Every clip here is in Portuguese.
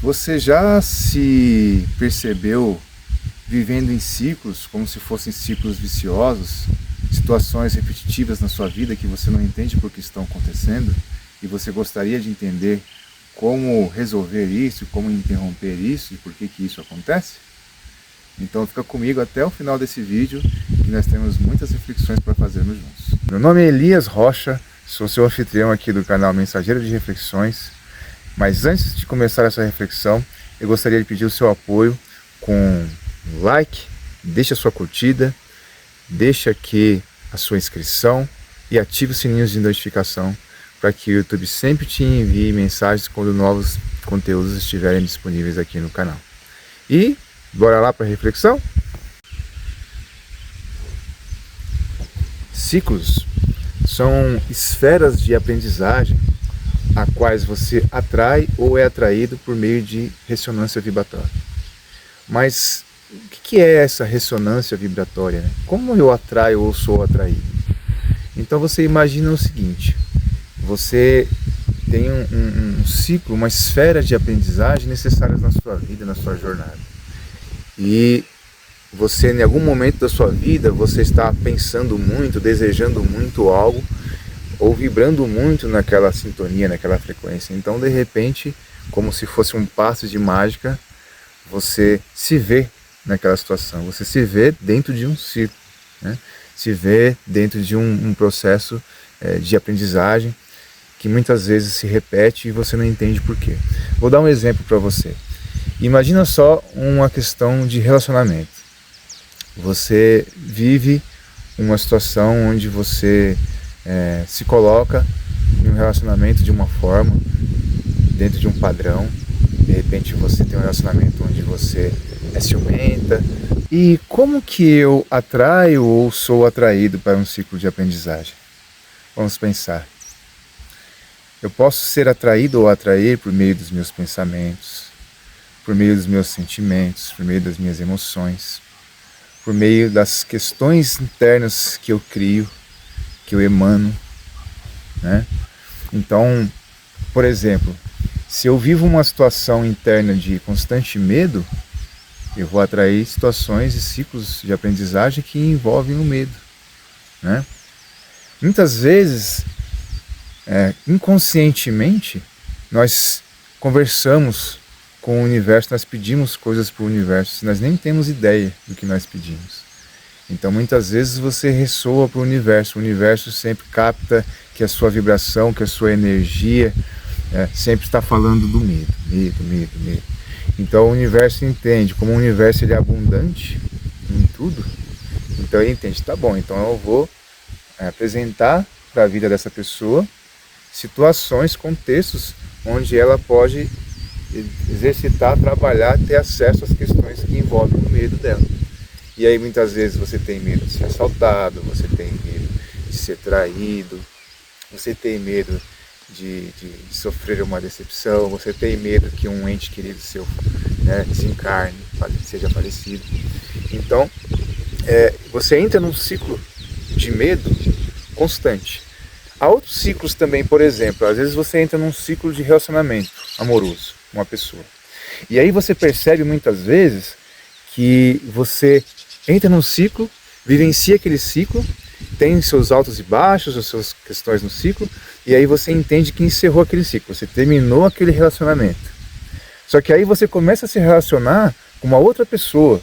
Você já se percebeu vivendo em ciclos, como se fossem ciclos viciosos, situações repetitivas na sua vida que você não entende por que estão acontecendo e você gostaria de entender como resolver isso, como interromper isso e por que isso acontece? Então fica comigo até o final desse vídeo, que nós temos muitas reflexões para fazermos juntos. Meu nome é Elias Rocha, sou seu anfitrião aqui do canal Mensageiro de Reflexões. Mas antes de começar essa reflexão, eu gostaria de pedir o seu apoio com um like, deixa a sua curtida, deixa aqui a sua inscrição e ative os sininhos de notificação para que o YouTube sempre te envie mensagens quando novos conteúdos estiverem disponíveis aqui no canal. E bora lá para a reflexão? Ciclos são esferas de aprendizagem a quais você atrai ou é atraído por meio de ressonância vibratória. Mas o que é essa ressonância vibratória, né? Como eu atraio ou sou atraído? Então você imagina o seguinte: você tem um ciclo, uma esfera de aprendizagem necessárias na sua vida, na sua jornada. E você, em algum momento da sua vida, você está pensando muito, desejando muito algo, ou vibrando muito naquela sintonia, naquela frequência. Então, de repente, como se fosse um passe de mágica, você se vê naquela situação, você se vê dentro de um ciclo, né? Se vê dentro de um processo de aprendizagem que muitas vezes se repete e você não entende por quê. Vou dar um exemplo para você. Imagina só uma questão de relacionamento. Você vive uma situação onde você se coloca em um relacionamento de uma forma, dentro de um padrão. De repente você tem um relacionamento onde você é ciumenta. E como que eu atraio ou sou atraído para um ciclo de aprendizagem? Vamos pensar. Eu posso ser atraído ou atrair por meio dos meus pensamentos, por meio dos meus sentimentos, por meio das minhas emoções, por meio das questões internas que eu crio, que eu emano, né? Então, por exemplo, se eu vivo uma situação interna de constante medo, eu vou atrair situações e ciclos de aprendizagem que envolvem o medo, né? Muitas vezes, inconscientemente, nós conversamos com o universo, nós pedimos coisas para o universo, nós nem temos ideia do que nós pedimos. Então muitas vezes você ressoa para o universo sempre capta que a sua vibração, que a sua energia sempre está falando do medo. Então o universo entende, como o universo ele é abundante em tudo, então ele entende, tá bom, então eu vou apresentar para a vida dessa pessoa situações, contextos onde ela pode exercitar, trabalhar, ter acesso às questões que envolvem o medo dela. E aí muitas vezes você tem medo de ser assaltado, você tem medo de ser traído, você tem medo de sofrer uma decepção, você tem medo que um ente querido seu desencarne, seja falecido. Então, você entra num ciclo de medo constante. Há outros ciclos também, por exemplo, às vezes você entra num ciclo de relacionamento amoroso com uma pessoa. E aí você percebe muitas vezes que você entra num ciclo, vivencia aquele ciclo, tem seus altos e baixos, as suas questões no ciclo, e aí você entende que encerrou aquele ciclo, você terminou aquele relacionamento. Só que aí você começa a se relacionar com uma outra pessoa,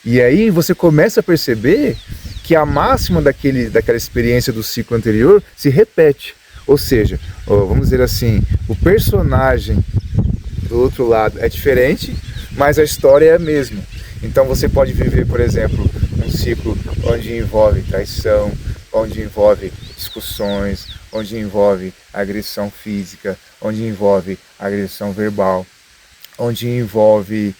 e aí você começa a perceber que a máxima daquela experiência do ciclo anterior se repete. Ou seja, vamos dizer assim, o personagem do outro lado é diferente, mas a história é a mesma. Então você pode viver, por exemplo, um ciclo onde envolve traição, onde envolve discussões, onde envolve agressão física, onde envolve agressão verbal, onde envolve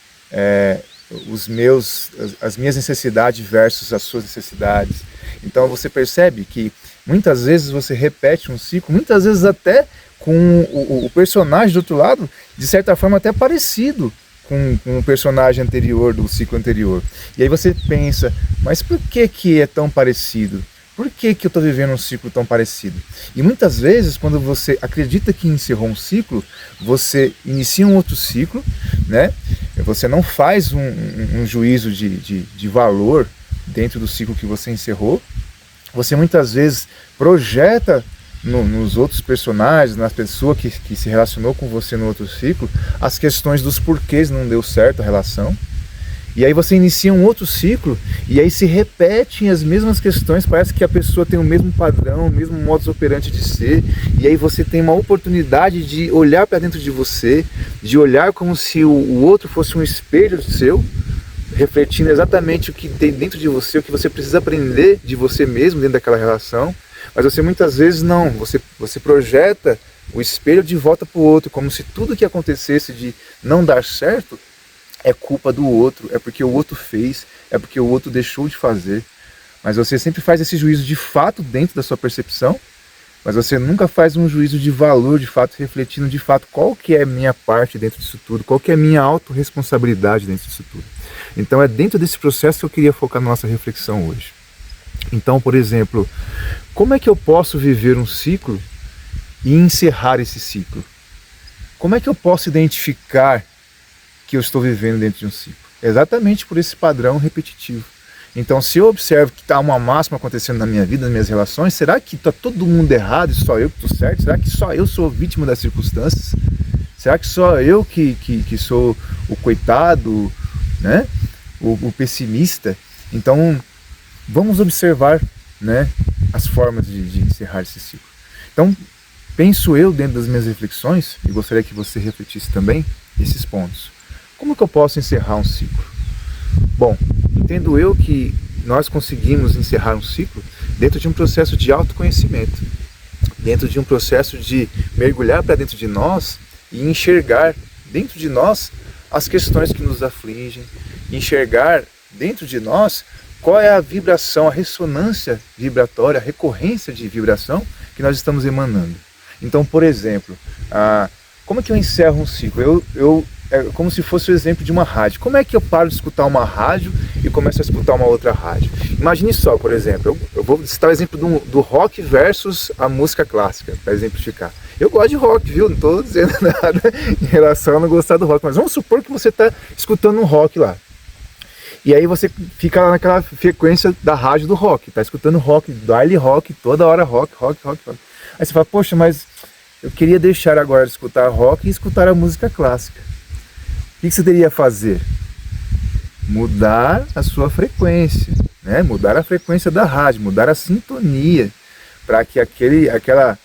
as minhas necessidades versus as suas necessidades. Então você percebe que muitas vezes você repete um ciclo, muitas vezes até com o personagem do outro lado, de certa forma até parecido com o personagem anterior, do ciclo anterior. E aí você pensa, mas por que é tão parecido? Por que que eu estou vivendo um ciclo tão parecido? E muitas vezes, quando você acredita que encerrou um ciclo, você inicia um outro ciclo, né? Você não faz um juízo de valor dentro do ciclo que você encerrou. Você muitas vezes projeta nos outros personagens, na pessoa que se relacionou com você no outro ciclo, as questões dos porquês não deu certo a relação. E aí você inicia um outro ciclo, e aí se repetem as mesmas questões, parece que a pessoa tem o mesmo padrão, o mesmo modus operandi de ser, e aí você tem uma oportunidade de olhar para dentro de você, de olhar como se o outro fosse um espelho seu, refletindo exatamente o que tem dentro de você, o que você precisa aprender de você mesmo dentro daquela relação, mas você muitas vezes não, você projeta o espelho de volta para o outro, como se tudo que acontecesse de não dar certo é culpa do outro, é porque o outro fez, é porque o outro deixou de fazer. Mas você sempre faz esse juízo de fato dentro da sua percepção, mas você nunca faz um juízo de valor, de fato, refletindo de fato qual que é a minha parte dentro disso tudo, qual que é a minha autorresponsabilidade dentro disso tudo. Então é dentro desse processo que eu queria focar na nossa reflexão hoje. Então, por exemplo, como é que eu posso viver um ciclo e encerrar esse ciclo? Como é que eu posso identificar que eu estou vivendo dentro de um ciclo? Exatamente por esse padrão repetitivo. Então, se eu observo que está uma máxima acontecendo na minha vida, nas minhas relações, será que está todo mundo errado e só eu que estou certo? Será que só eu sou vítima das circunstâncias? Será que só eu que sou o coitado, né? O pessimista? Então, vamos observar, né, as formas de encerrar esse ciclo. Então, penso eu, dentro das minhas reflexões, e gostaria que você refletisse também, esses pontos. Como que eu posso encerrar um ciclo? Bom, entendo eu que nós conseguimos encerrar um ciclo dentro de um processo de autoconhecimento, dentro de um processo de mergulhar para dentro de nós e enxergar dentro de nós as questões que nos afligem, enxergar dentro de nós qual é a vibração, a ressonância vibratória, a recorrência de vibração que nós estamos emanando. Então, por exemplo, como é que eu encerro um ciclo? É como se fosse o exemplo de uma rádio. Como é que eu paro de escutar uma rádio e começo a escutar uma outra rádio? Imagine só, por exemplo, eu vou citar o exemplo do rock versus a música clássica, para exemplificar. Eu gosto de rock, viu? Não estou dizendo nada em relação a não gostar do rock, mas vamos supor que você está escutando um rock lá. E aí você fica lá naquela frequência da rádio do rock, está escutando rock, baile rock, toda hora rock. Aí você fala, poxa, mas eu queria deixar agora de escutar rock e escutar a música clássica. O que você teria a fazer? Mudar a sua frequência, né? Mudar a frequência da rádio, mudar a sintonia, para que aquela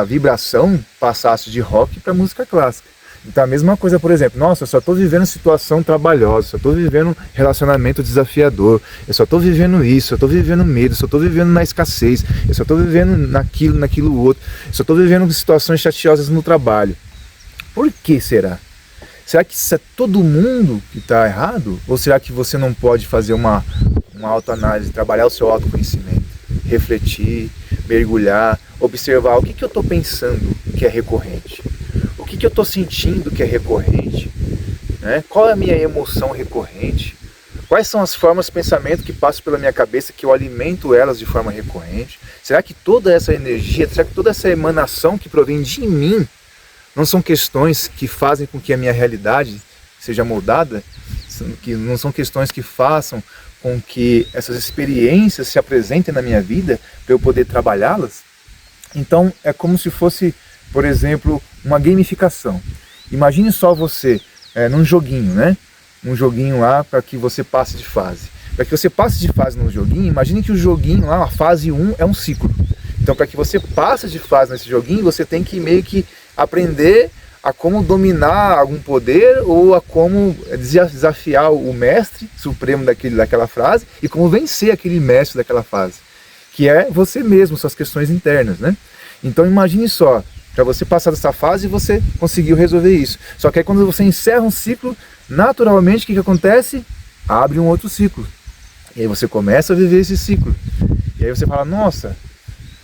vibração passasse de rock para música clássica. Então a mesma coisa, por exemplo, nossa, eu só estou vivendo situação trabalhosa, só estou vivendo relacionamento desafiador, eu só estou vivendo isso, eu estou vivendo medo, eu só estou vivendo na escassez, eu só estou vivendo naquilo outro, eu só estou vivendo situações chateosas no trabalho. Por que será? Será que isso é todo mundo que está errado? Ou será que você não pode fazer uma autoanálise, trabalhar o seu autoconhecimento, refletir, mergulhar, observar o que eu estou pensando que é recorrente? O que eu estou sentindo que é recorrente? Né? Qual é a minha emoção recorrente? Quais são as formas de pensamento que passam pela minha cabeça que eu alimento elas de forma recorrente? Será que toda essa energia, será que toda essa emanação que provém de mim não são questões que fazem com que a minha realidade seja moldada? Que não são questões que façam com que essas experiências se apresentem na minha vida para eu poder trabalhá-las? Então é como se fosse, por exemplo, uma gamificação. Imagine só você num joguinho, né? Um joguinho lá para que você passe de fase. Para que você passe de fase no joguinho, imagine que o joguinho lá, a fase 1 é um ciclo. Então para que você passe de fase nesse joguinho, você tem que meio que aprender a como dominar algum poder ou a como desafiar o mestre supremo daquela fase e como vencer aquele mestre daquela fase, que é você mesmo, suas questões internas, né? Então imagine só, para você passar dessa fase você conseguiu resolver isso. Só que aí quando você encerra um ciclo, naturalmente o que acontece? Abre um outro ciclo. E aí você começa a viver esse ciclo. E aí você fala, nossa,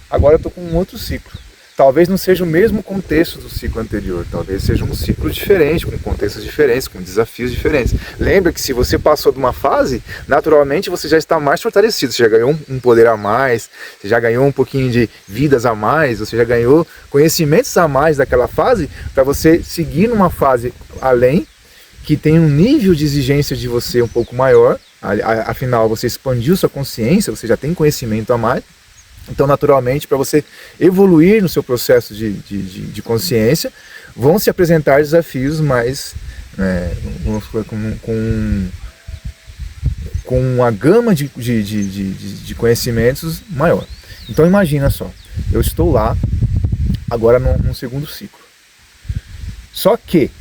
agora eu estou com um outro ciclo. talvez não seja o mesmo contexto do ciclo anterior, talvez seja um ciclo diferente, com contextos diferentes, com desafios diferentes. Lembra que se você passou de uma fase, naturalmente você já está mais fortalecido, você já ganhou um poder a mais, você já ganhou um pouquinho de vidas a mais, você já ganhou conhecimentos a mais daquela fase, para você seguir numa fase além, que tem um nível de exigência de você um pouco maior, afinal você expandiu sua consciência, você já tem conhecimento a mais. Então, naturalmente, para você evoluir no seu processo de consciência, vão se apresentar desafios mais, com uma gama de conhecimentos maior. Então, imagina só, eu estou lá, agora num segundo ciclo. Só que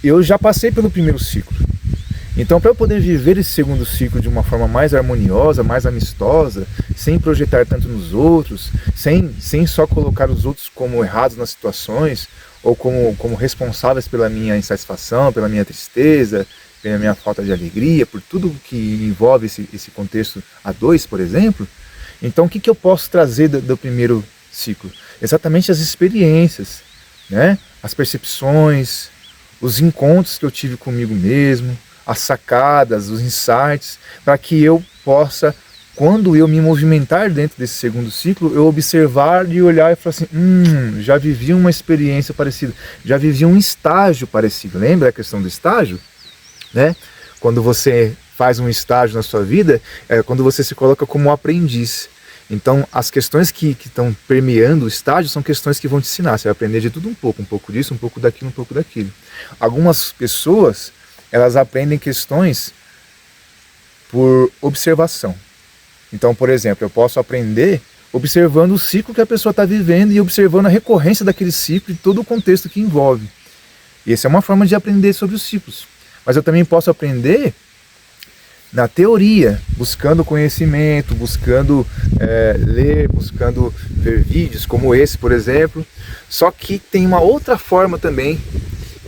eu já passei pelo primeiro ciclo. Então, para eu poder viver esse segundo ciclo de uma forma mais harmoniosa, mais amistosa, sem projetar tanto nos outros, sem só colocar os outros como errados nas situações, ou como responsáveis pela minha insatisfação, pela minha tristeza, pela minha falta de alegria, por tudo que envolve esse contexto a dois, por exemplo, então o que eu posso trazer do primeiro ciclo? Exatamente as experiências, né? As percepções, os encontros que eu tive comigo mesmo, as sacadas, os insights, para que eu possa, quando eu me movimentar dentro desse segundo ciclo, eu observar e olhar e falar assim, já vivi uma experiência parecida, já vivi um estágio parecido. Lembra a questão do estágio? Né? Quando você faz um estágio na sua vida, é quando você se coloca como um aprendiz. Então, as questões que estão permeando o estágio são questões que vão te ensinar. Você vai aprender de tudo um pouco disso, um pouco daquilo, um pouco daquilo. Algumas pessoas, elas aprendem questões por observação. Então, por exemplo, eu posso aprender observando o ciclo que a pessoa está vivendo e observando a recorrência daquele ciclo e todo o contexto que envolve. E essa é uma forma de aprender sobre os ciclos. Mas eu também posso aprender na teoria, buscando conhecimento, buscando ler, buscando ver vídeos como esse, por exemplo. Só que tem uma outra forma também,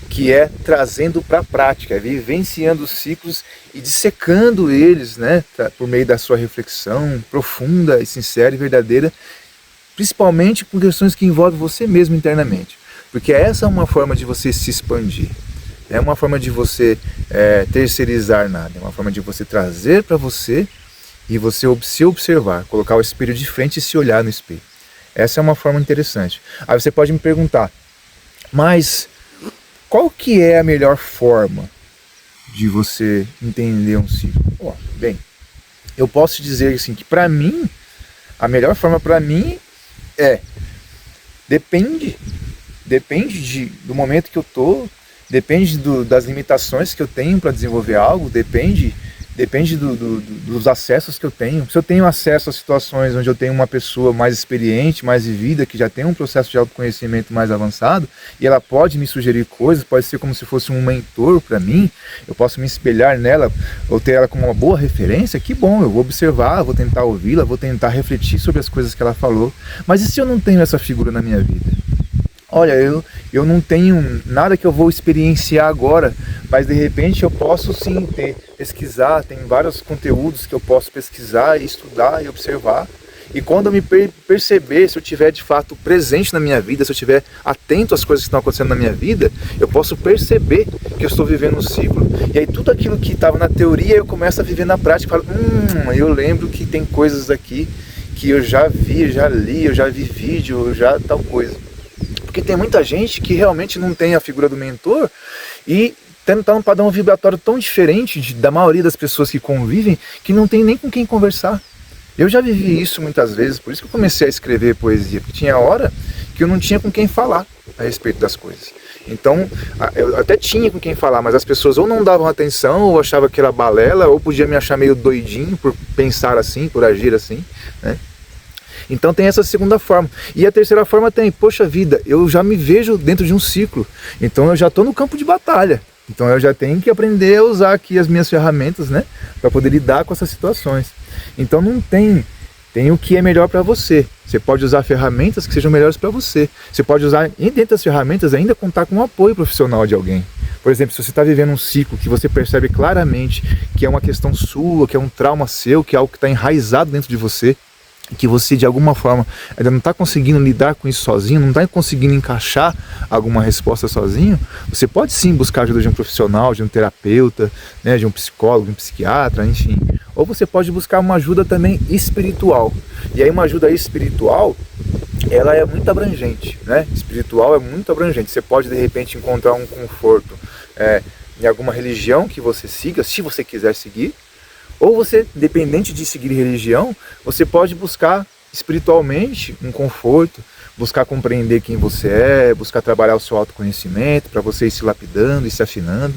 que é trazendo para a prática, vivenciando os ciclos e dissecando eles, né, por meio da sua reflexão profunda e sincera e verdadeira, principalmente com questões que envolvem você mesmo internamente. Porque essa é uma forma de você se expandir. É uma forma de você terceirizar nada, é uma forma de você trazer para você e você se observar, colocar o espelho de frente e se olhar no espelho. Essa é uma forma interessante. Aí você pode me perguntar, mas qual que é a melhor forma de você entender um ciclo? Bem, eu posso dizer assim, que para mim, a melhor forma para mim depende do momento que eu estou, depende das limitações que eu tenho para desenvolver algo, depende dos acessos que eu tenho. Se eu tenho acesso a situações onde eu tenho uma pessoa mais experiente, mais vivida, que já tem um processo de autoconhecimento mais avançado, e ela pode me sugerir coisas, pode ser como se fosse um mentor para mim, eu posso me espelhar nela, ou ter ela como uma boa referência, que bom, eu vou observar, vou tentar ouvi-la, vou tentar refletir sobre as coisas que ela falou. Mas e se eu não tenho essa figura na minha vida? Olha, eu não tenho nada que eu vou experienciar agora, mas de repente eu posso sim pesquisar, tem vários conteúdos que eu posso pesquisar, estudar e observar. E quando eu me perceber, se eu estiver de fato presente na minha vida, se eu estiver atento às coisas que estão acontecendo na minha vida, eu posso perceber que eu estou vivendo um ciclo. E aí tudo aquilo que estava na teoria eu começo a viver na prática. Falo, eu lembro que tem coisas aqui que eu já vi, eu já li, eu já vi vídeo, eu já tal coisa. Porque tem muita gente que realmente não tem a figura do mentor e está num padrão vibratório tão diferente da maioria das pessoas que convivem, que não tem nem com quem conversar. Eu já vivi isso muitas vezes, por isso que eu comecei a escrever poesia, porque tinha hora que eu não tinha com quem falar a respeito das coisas. Então, eu até tinha com quem falar, mas as pessoas ou não davam atenção, ou achavam que era balela, ou podia me achar meio doidinho por pensar assim, por agir assim, né? Então tem essa segunda forma. E a terceira forma tem, poxa vida, eu já me vejo dentro de um ciclo, então eu já estou no campo de batalha. Então eu já tenho que aprender a usar aqui as minhas ferramentas, né, para poder lidar com essas situações. Então não tem o que é melhor para você. Você pode usar ferramentas que sejam melhores para você. Você pode usar, e dentro das ferramentas, ainda contar com o apoio profissional de alguém. Por exemplo, se você está vivendo um ciclo que você percebe claramente que é uma questão sua, que é um trauma seu, que é algo que está enraizado dentro de você, que você de alguma forma ainda não está conseguindo lidar com isso sozinho, não está conseguindo encaixar alguma resposta sozinho, você pode sim buscar a ajuda de um profissional, de um terapeuta, né, de um psicólogo, de um psiquiatra, enfim. Ou você pode buscar uma ajuda também espiritual. E aí uma ajuda espiritual, ela é muito abrangente, né? Espiritual é muito abrangente. Você pode de repente encontrar um conforto em alguma religião que você siga, se você quiser seguir. Ou você, independente de seguir religião, você pode buscar espiritualmente um conforto, buscar compreender quem você é, buscar trabalhar o seu autoconhecimento para você ir se lapidando e se afinando.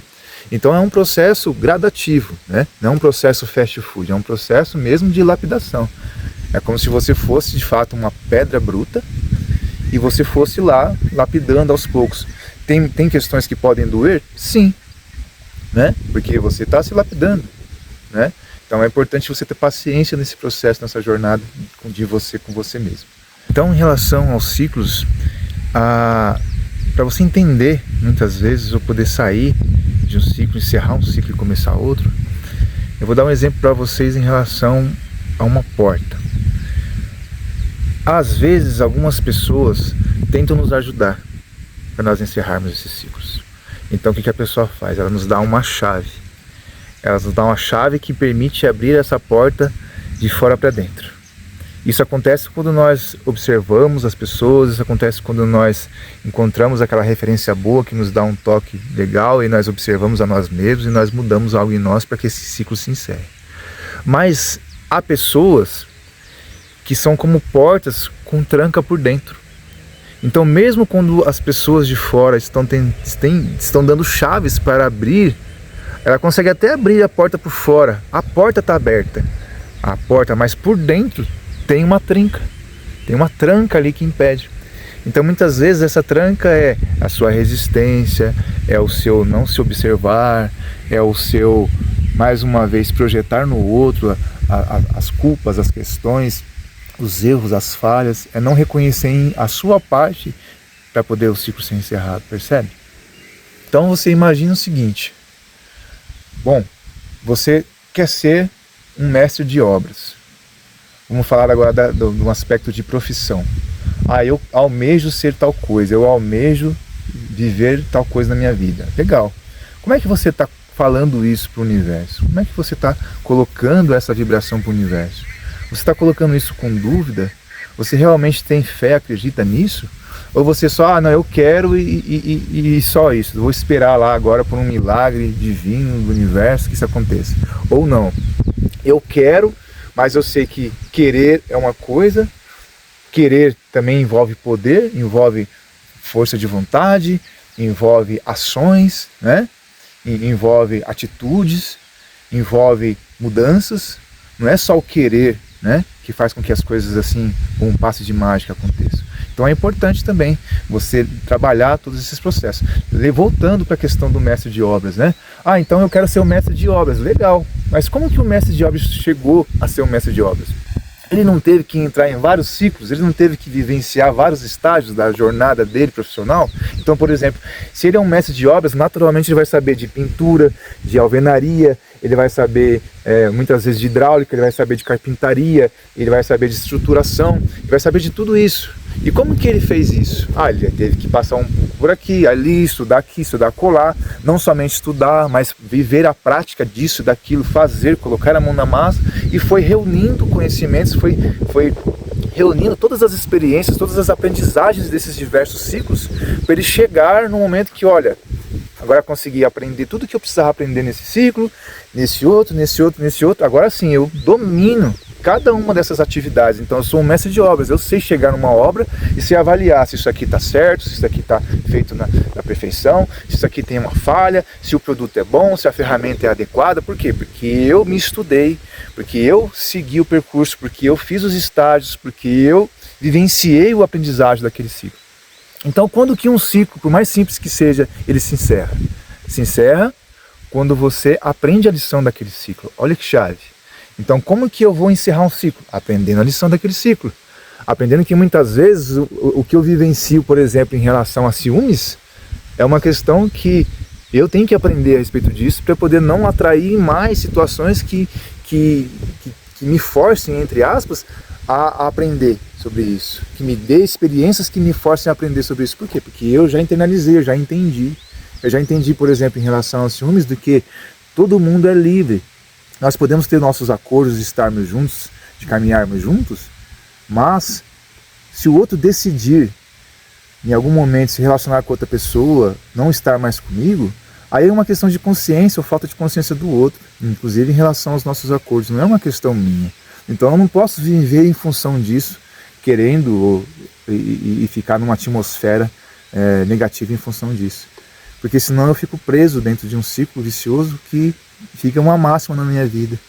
Então é um processo gradativo, né? Não é um processo fast food, é um processo mesmo de lapidação. É como se você fosse de fato uma pedra bruta e você fosse lá lapidando aos poucos. Tem questões que podem doer? Sim, né? Porque você está se lapidando, né? Então é importante você ter paciência nesse processo, nessa jornada de você com você mesmo. Então, em relação aos ciclos, para você entender, muitas vezes, ou poder sair de um ciclo, encerrar um ciclo e começar outro, eu vou dar um exemplo para vocês em relação a uma porta. Às vezes, algumas pessoas tentam nos ajudar para nós encerrarmos esses ciclos. Então, o que a pessoa faz? Ela nos dá uma chave. Elas nos dão uma chave que permite abrir essa porta de fora para dentro. Isso acontece quando nós observamos as pessoas, isso acontece quando nós encontramos aquela referência boa que nos dá um toque legal e nós observamos a nós mesmos e nós mudamos algo em nós para que esse ciclo se encerre. Mas há pessoas que são como portas com tranca por dentro. Então mesmo quando as pessoas de fora estão dando chaves para abrir, ela consegue até abrir a porta por fora. A porta está aberta. A porta, mas por dentro tem uma trinca. Tem uma tranca ali que impede. Então muitas vezes essa tranca é a sua resistência, é o seu não se observar, é o seu, mais uma vez, projetar no outro as culpas, as questões, os erros, as falhas. É não reconhecer a sua parte para poder o ciclo ser encerrado, percebe? Então você imagina o seguinte. Bom, você quer ser um mestre de obras. Vamos falar agora de um aspecto de profissão. Eu almejo ser tal coisa, eu almejo viver tal coisa na minha vida. Legal. Como é que você está falando isso para o universo? Como é que você está colocando essa vibração para o universo? Você está colocando isso com dúvida? Você realmente tem fé, acredita nisso? Ou você só, não, eu quero e só isso, vou esperar lá agora por um milagre divino do universo que isso aconteça. Ou não, eu quero, mas eu sei que querer é uma coisa, querer também envolve poder, envolve força de vontade, envolve ações, né? Envolve atitudes, envolve mudanças, não é só o querer, né, que faz com que as coisas assim, com um passe de mágica aconteçam. Então é importante também você trabalhar todos esses processos. Voltando para a questão do mestre de obras, né? Então eu quero ser o mestre de obras, legal. Mas como que o mestre de obras chegou a ser um mestre de obras? Ele não teve que entrar em vários ciclos, ele não teve que vivenciar vários estágios da jornada dele profissional. Então, por exemplo, se ele é um mestre de obras, naturalmente ele vai saber de pintura, de alvenaria, ele vai saber muitas vezes de hidráulica, ele vai saber de carpintaria, ele vai saber de estruturação, ele vai saber de tudo isso. E como que ele fez isso? Ele teve que passar um pouco por aqui, ali, estudar colar, não somente estudar, mas viver a prática disso, daquilo, fazer, colocar a mão na massa, e foi reunindo conhecimentos, foi reunindo todas as experiências, todas as aprendizagens desses diversos ciclos, para ele chegar no momento que, olha, agora consegui aprender tudo que eu precisava aprender nesse ciclo, nesse outro, agora sim, eu domino cada uma dessas atividades. Então eu sou um mestre de obras, eu sei chegar numa obra e sei avaliar se isso aqui está certo, se isso aqui está feito na perfeição, se isso aqui tem uma falha, se o produto é bom, se a ferramenta é adequada. Por quê? Porque eu me estudei, porque eu segui o percurso, porque eu fiz os estágios, porque eu vivenciei o aprendizagem daquele ciclo. Então quando que um ciclo, por mais simples que seja, ele se encerra? Se encerra quando você aprende a lição daquele ciclo. Olha que chave. Então, como que eu vou encerrar um ciclo? Aprendendo a lição daquele ciclo. Aprendendo que muitas vezes o que eu vivencio, por exemplo, em relação a ciúmes, é uma questão que eu tenho que aprender a respeito disso para poder não atrair mais situações que me forcem, entre aspas, a aprender sobre isso, que me dê experiências que me forcem a aprender sobre isso. Por quê? Porque eu já internalizei, eu já entendi. Eu já entendi, por exemplo, em relação aos ciúmes, de que todo mundo é livre. Nós podemos ter nossos acordos de estarmos juntos, de caminharmos juntos, mas se o outro decidir em algum momento se relacionar com outra pessoa, não estar mais comigo, aí é uma questão de consciência ou falta de consciência do outro, inclusive em relação aos nossos acordos, não é uma questão minha. Então eu não posso viver em função disso, querendo e ficar numa atmosfera negativa em função disso. Porque senão eu fico preso dentro de um ciclo vicioso que fica uma máxima na minha vida.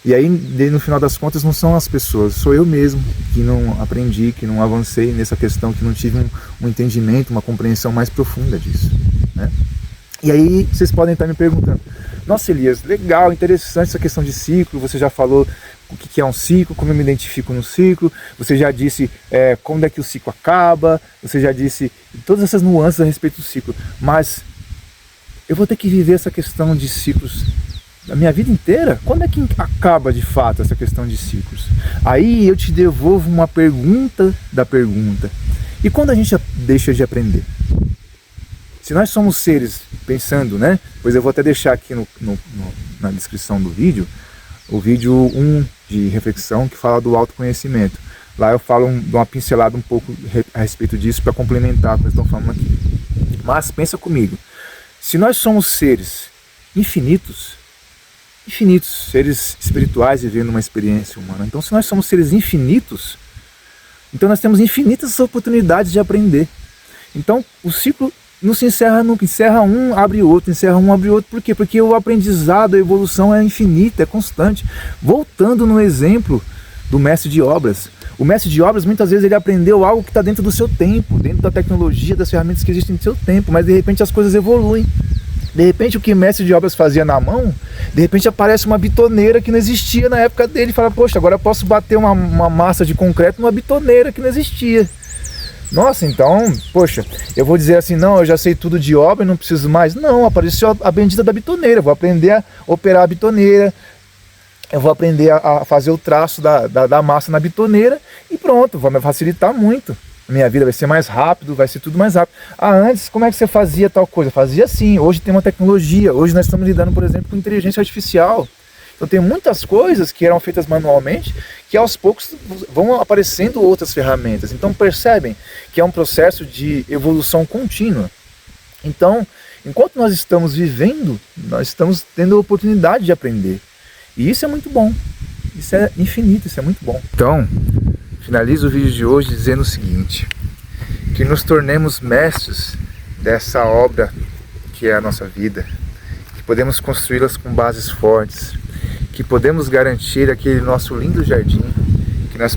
E aí, no final das contas, não são as pessoas, sou eu mesmo que não aprendi, que não avancei nessa questão, que não tive um entendimento, uma compreensão mais profunda disso, né? E aí vocês podem estar me perguntando, nossa Elias, legal, interessante essa questão de ciclo, você já falou o que é um ciclo, como eu me identifico no ciclo, você já disse quando é que o ciclo acaba, você já disse todas essas nuances a respeito do ciclo, mas eu vou ter que viver essa questão de ciclos a minha vida inteira? Quando é que acaba de fato essa questão de ciclos? Aí eu te devolvo uma pergunta da pergunta. E quando a gente deixa de aprender? Se nós somos seres, pensando, né? Pois eu vou até deixar aqui na descrição do vídeo, o vídeo 1 de reflexão que fala do autoconhecimento. Lá eu falo de uma pincelada um pouco a respeito disso para complementar o que nós estamos falando aqui. Mas pensa comigo, se nós somos seres infinitos, seres espirituais vivendo uma experiência humana. Então, se nós somos seres infinitos, então nós temos infinitas oportunidades de aprender. Então, o ciclo não se encerra nunca. Encerra um, abre outro, encerra um, abre outro. Por quê? Porque o aprendizado, a evolução é infinita, é constante. Voltando no exemplo do mestre de obras. O mestre de obras, muitas vezes, ele aprendeu algo que está dentro do seu tempo, dentro da tecnologia, das ferramentas que existem no seu tempo, mas de repente as coisas evoluem. De repente o que o mestre de obras fazia na mão, de repente aparece uma bitoneira que não existia na época dele. Fala, poxa, agora eu posso bater uma massa de concreto numa bitoneira que não existia. Nossa, então, poxa, eu vou dizer assim, não, eu já sei tudo de obra e não preciso mais. Não, apareceu a bendita da bitoneira, eu vou aprender a operar a bitoneira, eu vou aprender a fazer o traço da massa na bitoneira e pronto, vai me facilitar muito. Minha vida vai ser mais rápido, vai ser tudo mais rápido. Ah, antes, como é que você fazia tal coisa? Fazia assim, hoje tem uma tecnologia, hoje nós estamos lidando, por exemplo, com inteligência artificial. Então tem muitas coisas que eram feitas manualmente, que aos poucos vão aparecendo outras ferramentas. Então percebem que é um processo de evolução contínua. Então, enquanto nós estamos vivendo, nós estamos tendo a oportunidade de aprender. E isso é muito bom, isso é infinito, isso é muito bom. Então, finalizo o vídeo de hoje dizendo o seguinte, que nos tornemos mestres dessa obra que é a nossa vida, que podemos construí-las com bases fortes, que podemos garantir aquele nosso lindo jardim, que nós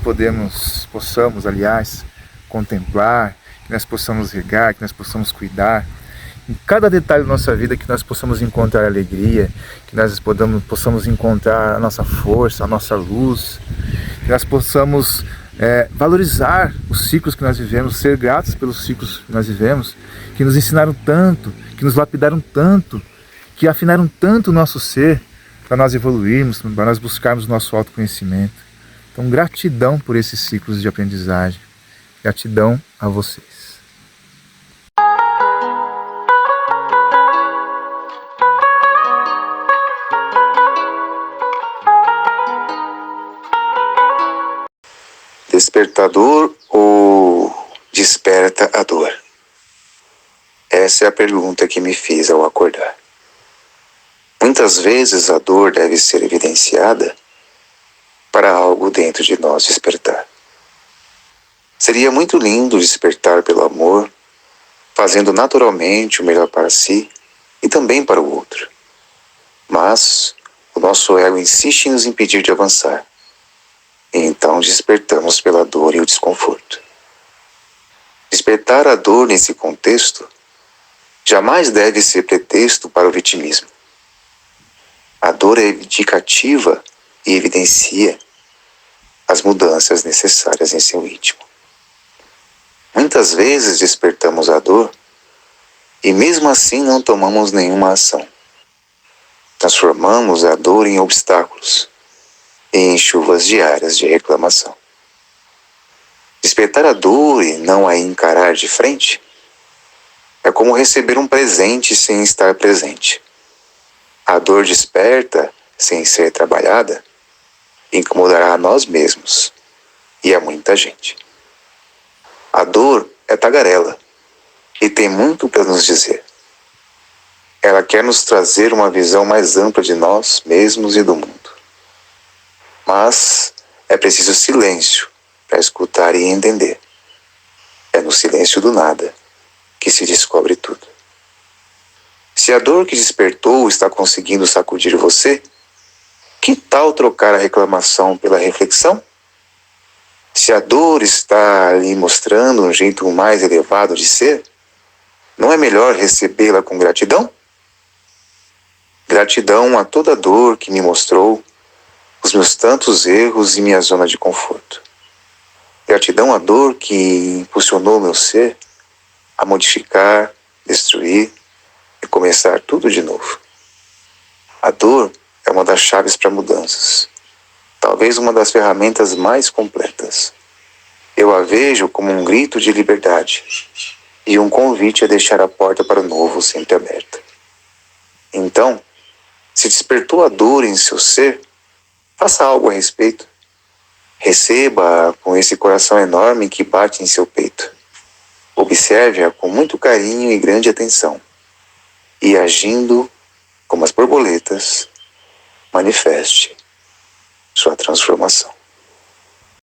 possamos, aliás, contemplar, que nós possamos regar, que nós possamos cuidar, em cada detalhe da nossa vida que nós possamos encontrar alegria, que nós possamos encontrar a nossa força, a nossa luz, que nós possamos valorizar os ciclos que nós vivemos, ser gratos pelos ciclos que nós vivemos, que nos ensinaram tanto, que nos lapidaram tanto, que afinaram tanto o nosso ser para nós evoluirmos, para nós buscarmos o nosso autoconhecimento. Então, gratidão por esses ciclos de aprendizagem. Gratidão a vocês. Despertador ou desperta a dor? Essa é a pergunta que me fiz ao acordar. Muitas vezes a dor deve ser evidenciada para algo dentro de nós despertar. Seria muito lindo despertar pelo amor, fazendo naturalmente o melhor para si e também para o outro. Mas o nosso ego insiste em nos impedir de avançar. E então despertamos pela dor e o desconforto. Despertar a dor nesse contexto jamais deve ser pretexto para o vitimismo. A dor é indicativa e evidencia as mudanças necessárias em seu íntimo. Muitas vezes despertamos a dor e mesmo assim não tomamos nenhuma ação. Transformamos a dor em obstáculos e em chuvas diárias de reclamação. Despertar a dor e não a encarar de frente é como receber um presente sem estar presente. A dor desperta sem ser trabalhada incomodará a nós mesmos e a muita gente. A dor é tagarela e tem muito para nos dizer. Ela quer nos trazer uma visão mais ampla de nós mesmos e do mundo. Mas é preciso silêncio para escutar e entender. É no silêncio do nada que se descobre tudo. Se a dor que despertou está conseguindo sacudir você, que tal trocar a reclamação pela reflexão? Se a dor está lhe mostrando um jeito mais elevado de ser, não é melhor recebê-la com gratidão? Gratidão a toda dor que me mostrou os meus tantos erros e minha zona de conforto. Gratidão à dor que impulsionou meu ser a modificar, destruir e começar tudo de novo. A dor é uma das chaves para mudanças, talvez uma das ferramentas mais completas. Eu a vejo como um grito de liberdade e um convite a deixar a porta para o novo sempre aberta. Então, se despertou a dor em seu ser, faça algo a respeito. Receba-a com esse coração enorme que bate em seu peito. Observe-a com muito carinho e grande atenção. E agindo como as borboletas, manifeste sua transformação.